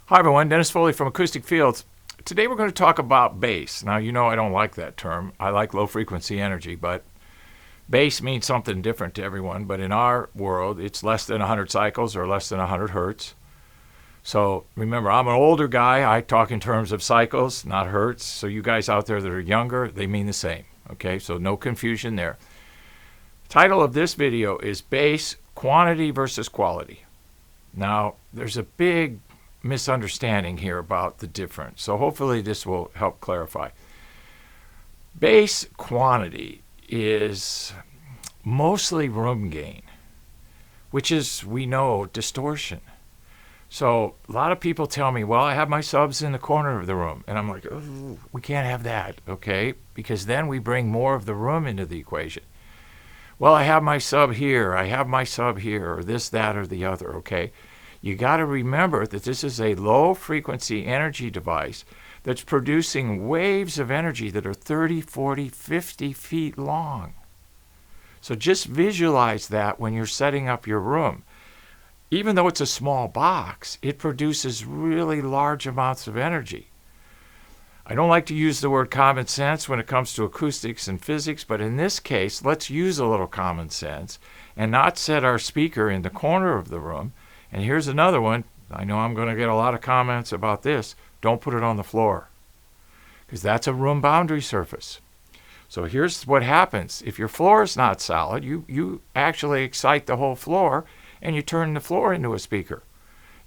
Hi everyone, Dennis Foley from Acoustic Fields. Today we're going to talk about bass. Now you know I don't like that term. I like low frequency energy, but bass means something different to everyone. But in our world, it's less than 100 cycles or less than 100 hertz. So remember, I'm an older guy. I talk in terms of cycles, not hertz. So you guys out there that are younger, they mean the same. Okay, so no confusion there. The title of this video is Bass Quantity versus Quality. Now, there's a big misunderstanding here about the difference. So hopefully this will help clarify. Bass quantity is mostly room gain, which is, we know, distortion. So a lot of people tell me, well, I have my subs in the corner of the room. And I'm like, oh, we can't have that, okay? Because then we bring more of the room into the equation. Well, I have my sub here, I have my sub here, or this, that, or the other, okay? You got to remember that this is a low frequency energy device that's producing waves of energy that are 30, 40, 50 feet long. So just visualize that when you're setting up your room. Even though it's a small box, it produces really large amounts of energy. I don't like to use the word common sense when it comes to acoustics and physics, but in this case, let's use a little common sense and not set our speaker in the corner of the room. And here's another one. I know I'm going to get a lot of comments about this. Don't put it on the floor, because that's a room boundary surface. So here's what happens. If your floor is not solid, you actually excite the whole floor, and you turn the floor into a speaker.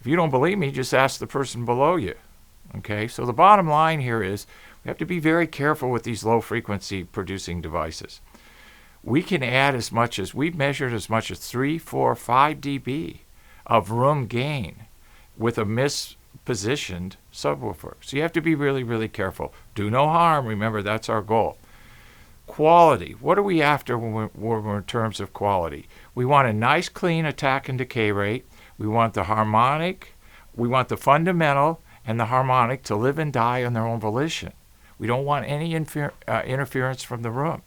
If you don't believe me, just ask the person below you. Okay, so the bottom line here is we have to be very careful with these low frequency producing devices. We can add as much as, we've measured as much as 3, 4, 5 dB of room gain with a mispositioned subwoofer. So you have to be really, really careful. Do no harm. Remember, that's our goal. Quality. What are we after when we're in terms of quality? We want a nice, clean attack and decay rate. We want the harmonic. We want the fundamental and the harmonic to live and die on their own volition. We don't want any interference from the room.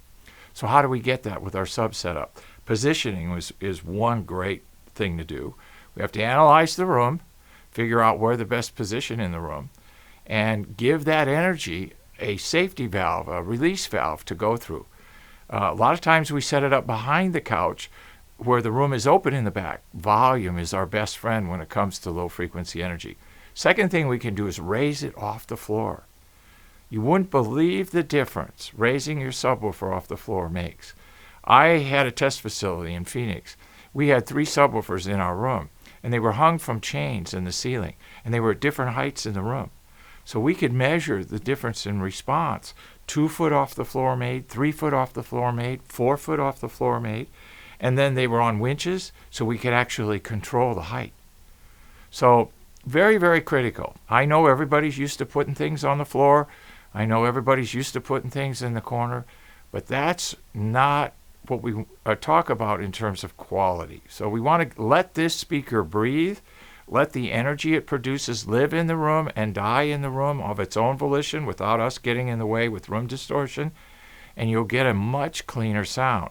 So how do we get that with our sub setup? Positioning is one great thing to do. We have to analyze the room, figure out where the best position in the room, and give that energy a safety valve, a release valve to go through. A lot of times we set it up behind the couch where the room is open in the back. Volume is our best friend when it comes to low frequency energy. Second thing we can do is raise it off the floor. You wouldn't believe the difference raising your subwoofer off the floor makes. I had a test facility in Phoenix. We had 3 subwoofers in our room, and they were hung from chains in the ceiling, and they were at different heights in the room. So we could measure the difference in response. 2 foot off the floor made, 3 foot off the floor made, 4 foot off the floor made, and then they were on winches, so we could actually control the height. So very, very critical. I know everybody's used to putting things on the floor. I know everybody's used to putting things in the corner, but that's not what we talk about in terms of quality. So we want to let this speaker breathe, let the energy it produces live in the room and die in the room of its own volition without us getting in the way with room distortion, and you'll get a much cleaner sound.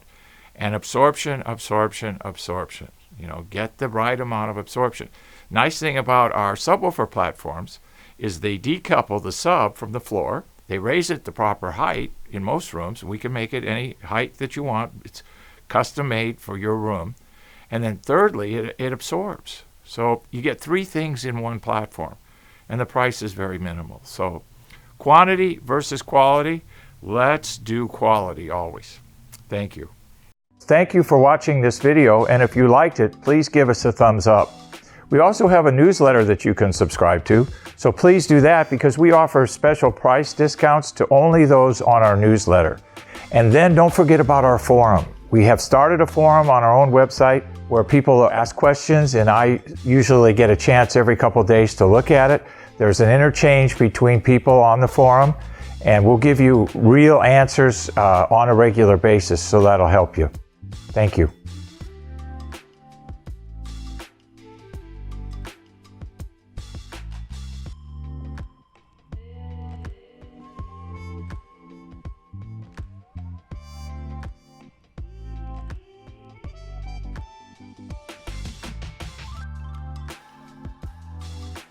And absorption, absorption, absorption. You know, get the right amount of absorption. Nice thing about our subwoofer platforms is they decouple the sub from the floor. They raise it the proper height in most rooms. We can make it any height that you want. It's custom made for your room. And then thirdly, it absorbs. So you get 3 things in one platform, and the price is very minimal. So quantity versus quality, let's do quality always. Thank you. Thank you for watching this video, and if you liked it, please give us a thumbs up. We also have a newsletter that you can subscribe to, so please do that because we offer special price discounts to only those on our newsletter. And then don't forget about our forum. We have started a forum on our own website where people ask questions, and I usually get a chance every couple days to look at it. There's an interchange between people on the forum, and we'll give you real answers on a regular basis, so that'll help you. Thank you.